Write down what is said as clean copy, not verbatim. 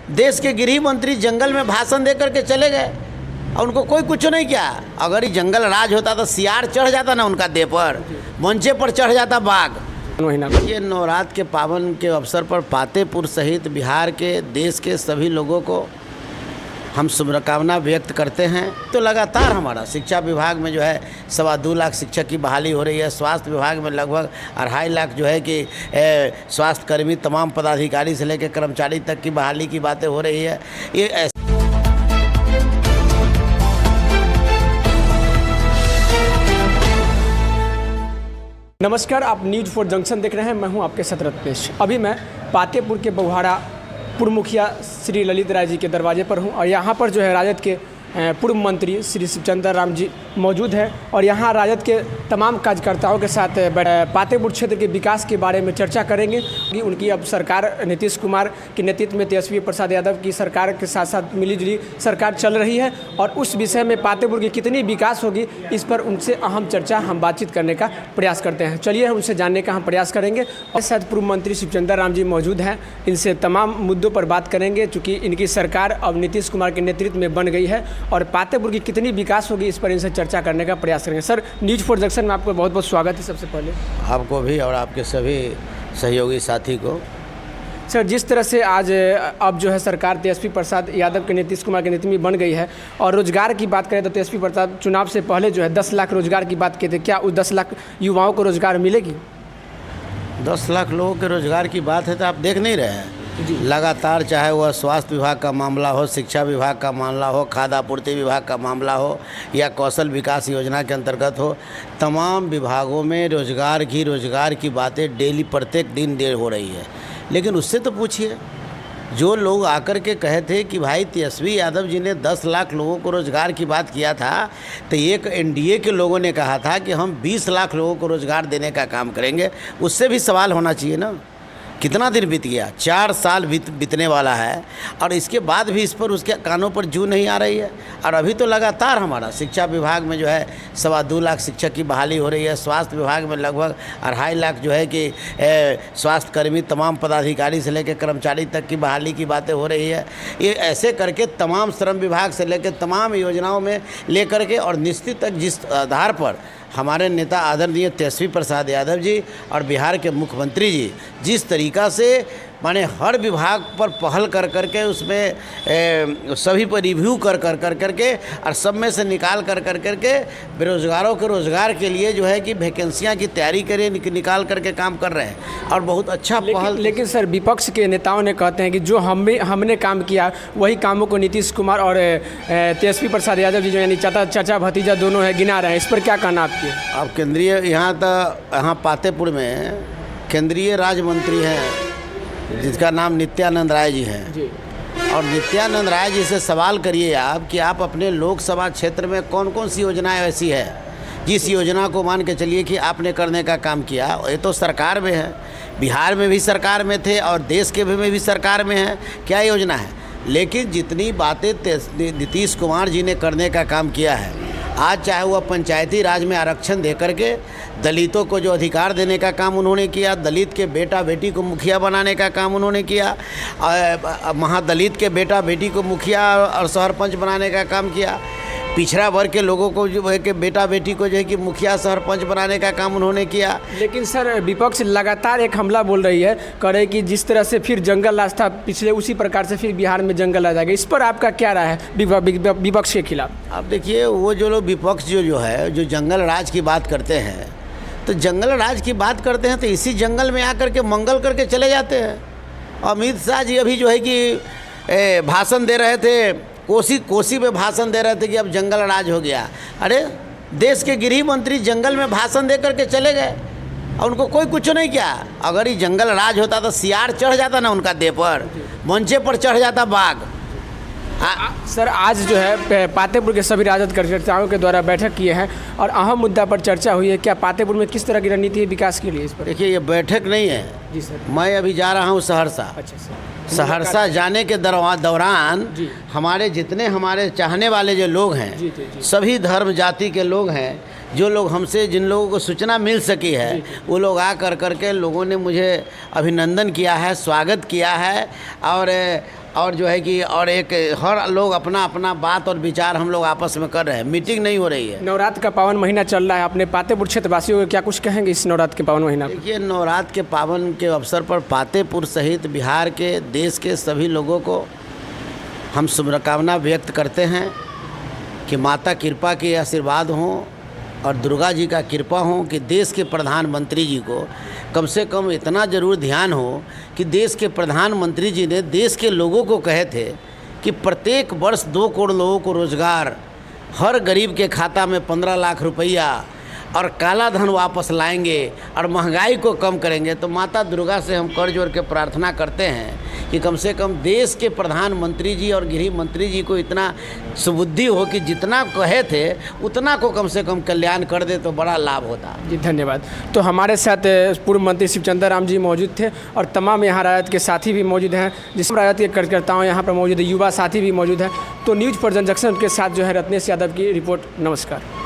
देश के गृह मंत्री जंगल में भाषण दे करके चले गए और उनको कोई कुछ नहीं किया। अगर ये जंगल राज होता तो सियार चढ़ जाता ना उनका देह पर, मंचे पर चढ़ जाता बाघ। ये नवरात्र के पावन के अवसर पर पातेपुर सहित बिहार के देश के सभी लोगों को हम शुभकामना व्यक्त करते हैं। तो लगातार हमारा शिक्षा विभाग में जो है 2.25 लाख शिक्षक की बहाली हो रही है। स्वास्थ्य विभाग में लगभग 2.5 लाख जो है कि स्वास्थ्य कर्मी तमाम पदाधिकारी से लेकर कर्मचारी तक की बहाली की बातें हो रही है। ये नमस्कार, आप न्यूज़ 4 जंक्शन देख रहे हैं। मैं हूं आपके साथ रत्नेश। अभी मैं पातेपुर के बहुहाड़ा पूर्व मुखिया श्री ललित राय जी के दरवाजे पर हूं और यहां पर जो है राजद के पूर्व मंत्री श्री शिवचंद्र राम जी मौजूद हैं और यहां राजद के तमाम कार्यकर्ताओं के साथ पातेपुर क्षेत्र के विकास के बारे में चर्चा करेंगे कि उनकी अब सरकार नीतीश कुमार के नेतृत्व में तेजस्वी प्रसाद यादव की सरकार के साथ साथ मिलीजुली सरकार चल रही है और उस विषय में पातेपुर की कितनी विकास होगी, इस पर उनसे अहम चर्चा हम बातचीत करने का प्रयास करते हैं। चलिए उनसे जानने का हम प्रयास करेंगे और साथ पूर्व मंत्री शिवचंद्र राम जी मौजूद हैं, इनसे तमाम मुद्दों पर बात करेंगे। चूँकि इनकी सरकार अब नीतीश कुमार के नेतृत्व में बन गई है और पातेपुर की कितनी विकास होगी, इस पर इनसे चर्चा करने का प्रयास करेंगे। सर, न्यूज़ 4 जंक्शन में आपको बहुत बहुत स्वागत है। सबसे पहले आपको भी और आपके सभी सहयोगी साथी को। सर, जिस तरह से आज अब जो है सरकार तेजस्वी प्रसाद यादव के नीतीश कुमार के नेतृत्व में बन गई है और रोजगार की बात करें तो तेजस्वी प्रसाद चुनाव से पहले जो है 10 लाख रोजगार की बात की थी। क्या उस 10 लाख युवाओं को रोजगार मिलेगी? 10 लाख लोगों के रोजगार की बात है तो आप देख नहीं रहे हैं लगातार, चाहे वह स्वास्थ्य विभाग का मामला हो, शिक्षा विभाग का मामला हो, खाद्य आपूर्ति विभाग का मामला हो या कौशल विकास योजना के अंतर्गत हो, तमाम विभागों में रोजगार की बातें डेली प्रत्येक दिन हो रही है। लेकिन उससे तो पूछिए, जो लोग आकर के कहे थे कि भाई तेजस्वी यादव जी ने 10 लाख लोगों को रोज़गार की बात किया था, तो एक एनडीए के लोगों ने कहा था कि हम 20 लाख लोगों को रोज़गार देने का काम करेंगे। उससे भी सवाल होना चाहिए ना, कितना दिन बीत गया, 4 साल बीतने वाला है और इसके बाद भी इस पर उसके कानों पर जू नहीं आ रही है। और अभी तो लगातार हमारा शिक्षा विभाग में जो है 2.25 लाख शिक्षक की बहाली हो रही है। स्वास्थ्य विभाग में लगभग 2.5 लाख जो है कि स्वास्थ्य कर्मी तमाम पदाधिकारी से लेकर कर्मचारी तक की बहाली की बातें हो रही है। ये ऐसे करके तमाम श्रम विभाग से लेकर तमाम योजनाओं में लेकर के और निश्चित तक जिस आधार पर हमारे नेता आदरणीय तेजस्वी प्रसाद यादव जी और बिहार के मुख्यमंत्री जी जिस तरीक़ा से माने हर विभाग पर पहल कर करके उसमें सभी पर रिव्यू कर करके और सब में से निकाल कर करके बेरोज़गारों के रोज़गार के लिए जो है कि वैकेंसियाँ की तैयारी करें, निकाल करके काम कर रहे हैं और बहुत अच्छा पहल। लेकिन सर, विपक्ष के नेताओं ने कहते हैं कि जो हमने काम किया वही कामों को नीतीश कुमार और तेजस्वी प्रसाद यादव जी जो यानी चाचा भतीजा दोनों है गिना रहे हैं। इस पर क्या कहना आपकी? अब केंद्रीय यहाँ पातेपुर में केंद्रीय राज्य मंत्री हैं जिसका नाम नित्यानंद राय जी हैं जी। और नित्यानंद राय जी से सवाल करिए आप कि आप अपने लोकसभा क्षेत्र में कौन कौन सी योजनाएं ऐसी है जिस योजना को मान के चलिए कि आपने करने का काम किया। ये तो सरकार में है, बिहार में भी सरकार में थे और देश के में भी सरकार में है, क्या योजना है। लेकिन जितनी बातें नीतीश कुमार जी ने करने का काम किया है, आज चाहे वह पंचायती राज में आरक्षण दे करके दलितों को जो अधिकार देने का काम उन्होंने किया, दलित के बेटा बेटी को मुखिया बनाने का काम उन्होंने किया, महादलित के बेटा बेटी को मुखिया और सरपंच बनाने का काम किया, पिछड़ा वर्ग के लोगों को जो है कि बेटा बेटी को जो है कि मुखिया सरपंच बनाने का काम उन्होंने किया। लेकिन सर, विपक्ष लगातार एक हमला बोल रही है करे कि जिस तरह से फिर जंगल राज था पिछले, उसी प्रकार से फिर बिहार में जंगल आ जाएगा। इस पर आपका क्या राय है विपक्ष के खिलाफ? अब देखिए, वो जो लोग विपक्ष जो है जो जंगल राज की बात करते हैं, तो जंगल राज की बात करते हैं तो इसी जंगल में आकर के मंगल करके चले जाते हैं। अमित शाह जी अभी जो है कि भाषण दे रहे थे, कोसी में भाषण दे रहे थे कि अब जंगल राज हो गया। अरे, देश के गृह मंत्री जंगल में भाषण दे करके चले गए और उनको कोई कुछ नहीं किया। अगर ये जंगल राज होता तो सियार चढ़ जाता ना उनका देह पर, मंचे पर चढ़ जाता बाघ। सर, आज जो है पातेपुर के सभी राजद कार्यकर्ताओं के द्वारा बैठक किए हैं और अहम मुद्दा पर चर्चा हुई है। क्या पातेपुर में किस तरह की रणनीति है विकास के लिए? इस पर देखिए, ये बैठक नहीं है जी सर। मैं अभी जा रहा हूँ सहरसा। अच्छा सर। सहरसा जाने के दौरान हमारे जितने हमारे चाहने वाले जो लोग हैं, सभी धर्म जाति के लोग हैं, जो लोग हमसे जिन लोगों को सूचना मिल सकी है, वो लोग आ करके लोगों ने मुझे अभिनंदन किया है, स्वागत किया है और और जो है कि और एक हर लोग अपना अपना बात और विचार हम लोग आपस में कर रहे हैं, मीटिंग नहीं हो रही है। नवरात्र का पावन महीना चल रहा है, अपने पातेपुर क्षेत्रवासियों को क्या कुछ कहेंगे इस नवरात्र के पावन महीना? देखिए, नवरात्र के पावन के अवसर पर पातेपुर सहित बिहार के, देश के सभी लोगों को हम शुभकामना व्यक्त करते हैं कि माता कृपा के आशीर्वाद हों और दुर्गा जी का कृपा हो कि देश के प्रधानमंत्री जी को कम से कम इतना ज़रूर ध्यान हो कि देश के प्रधानमंत्री जी ने देश के लोगों को कहे थे कि प्रत्येक वर्ष 2 करोड़ लोगों को रोज़गार, हर गरीब के खाता में 15 लाख रुपया और काला धन वापस लाएंगे और महंगाई को कम करेंगे। तो माता दुर्गा से हम कर जोड़ के प्रार्थना करते हैं कि कम से कम देश के प्रधानमंत्री जी और गृह मंत्री जी को इतना सुबुद्धि हो कि जितना कहे थे उतना को कम से कम कल्याण कर दे तो बड़ा लाभ होता। जी धन्यवाद। तो हमारे साथ पूर्व मंत्री शिवचंद्र राम जी मौजूद थे और तमाम यहाँ राजद के साथी भी मौजूद हैं, जिसमें राजद के कार्यकर्ताओं यहाँ पर मौजूद है, युवा साथी भी मौजूद है। तो न्यूज़ फॉर जनजंक्शन के साथ जो है रत्नेश यादव की रिपोर्ट। नमस्कार।